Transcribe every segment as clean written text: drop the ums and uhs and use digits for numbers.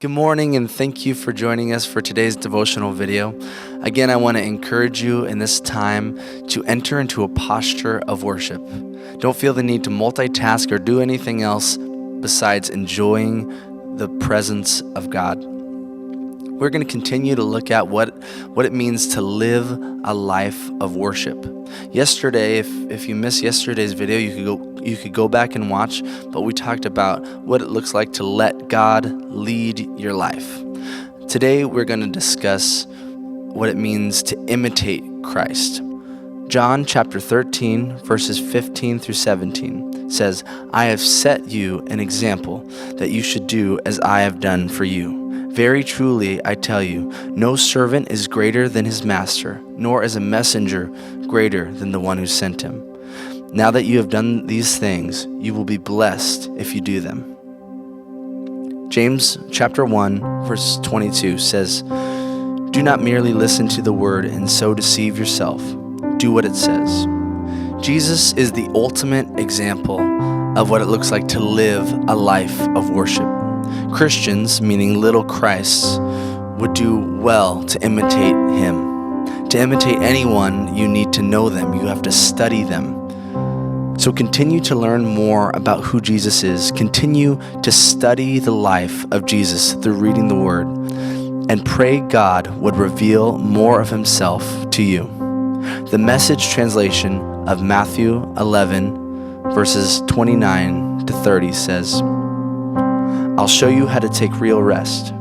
Good morning, and thank you for joining us for today's devotional video. Again, I want to encourage you in this time to enter into a posture of worship. Don't feel the need to multitask or do anything else besides enjoying the presence of God. We're going to continue to look at what it means to live a life of worship. Yesterday, if you missed yesterday's video, you could go back and watch, but we talked about what it looks like to let God lead your life. Today, we're going to discuss what it means to imitate Christ. John chapter 13, verses 15 through 17 says, "I have set you an example that you should do as I have done for you. Very truly, I tell you, no servant is greater than his master, nor is a messenger greater than the one who sent him. Now that you have done these things, you will be blessed if you do them." James chapter 1, verse 22 says, "Do not merely listen to the word and so deceive yourself. Do what it says." Jesus is the ultimate example of what it looks like to live a life of worship. Christians, meaning little Christs, would do well to imitate him. To imitate anyone, you need to know them. You have to study them. So continue to learn more about who Jesus is. Continue to study the life of Jesus through reading the Word, and pray God would reveal more of himself to you. The Message translation of Matthew 11, verses 29 to 30 says, "I'll show you how to take real rest.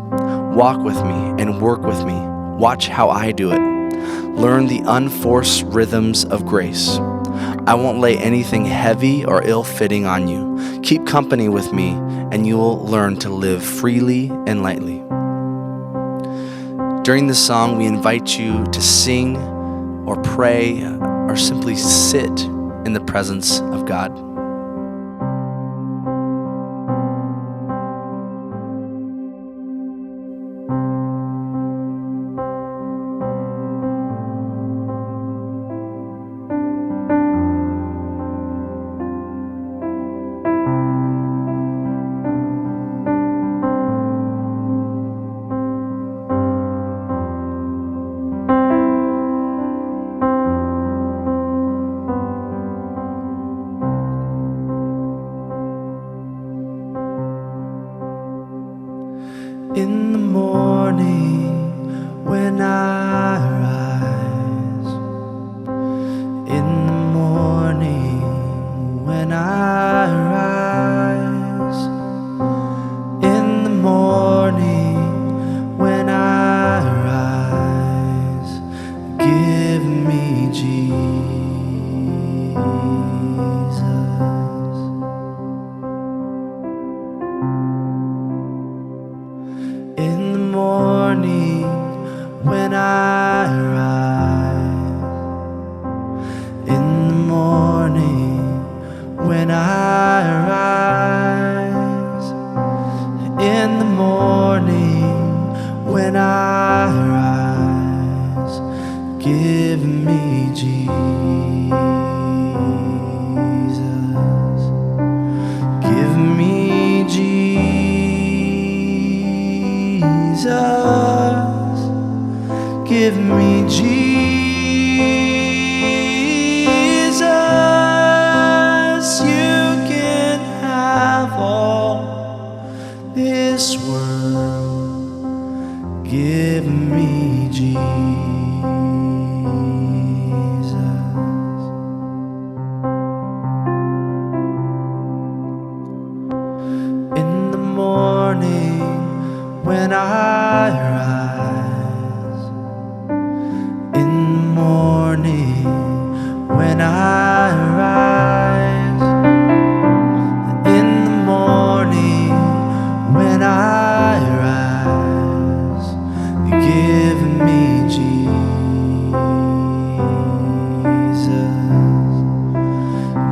Walk with me and work with me. Watch how I do it. Learn the unforced rhythms of grace. I won't lay anything heavy or ill-fitting on you. Keep company with me, and you will learn to live freely and lightly." During this song, we invite you to sing or pray or simply sit in the presence of God. In the morning when I rise, in the morning when I rise, in the morning when I rise, give me Jesus. In the morning when I rise, in the morning when I rise, in the morning when I rise, give me Jesus. Give me Jesus, give me Jesus. You can have all this world. Give me Jesus. In the morning when I rise, in the morning when I rise, in the morning when I rise, give me Jesus.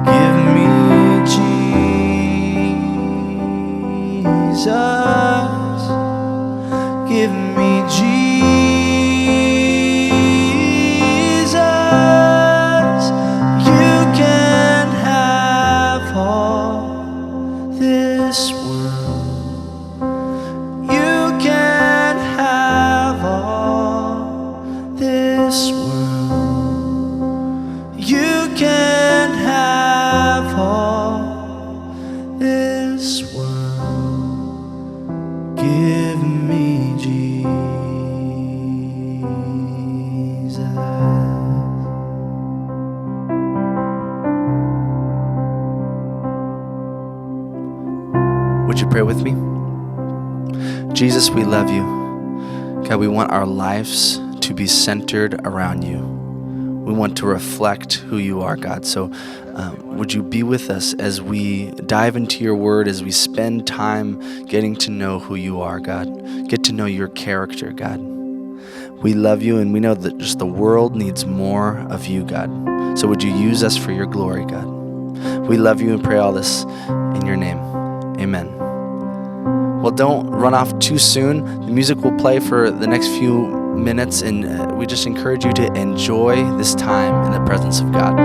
Give me Jesus. Give me Jesus. You can can have all this world. Give me Jesus. Would you pray with me? Jesus, we love you. God, we want our lives to be centered around you. We want to reflect who you are, God. So would you be with us as we dive into your word, as we spend time getting to know who you are, God. Get to know your character, God. We love you, and we know that just the world needs more of you, God. So would you use us for your glory, God? We love you and pray all this in your name. Amen. Well, don't run off too soon. The music will play for the next few minutes, and we just encourage you to enjoy this time in the presence of God.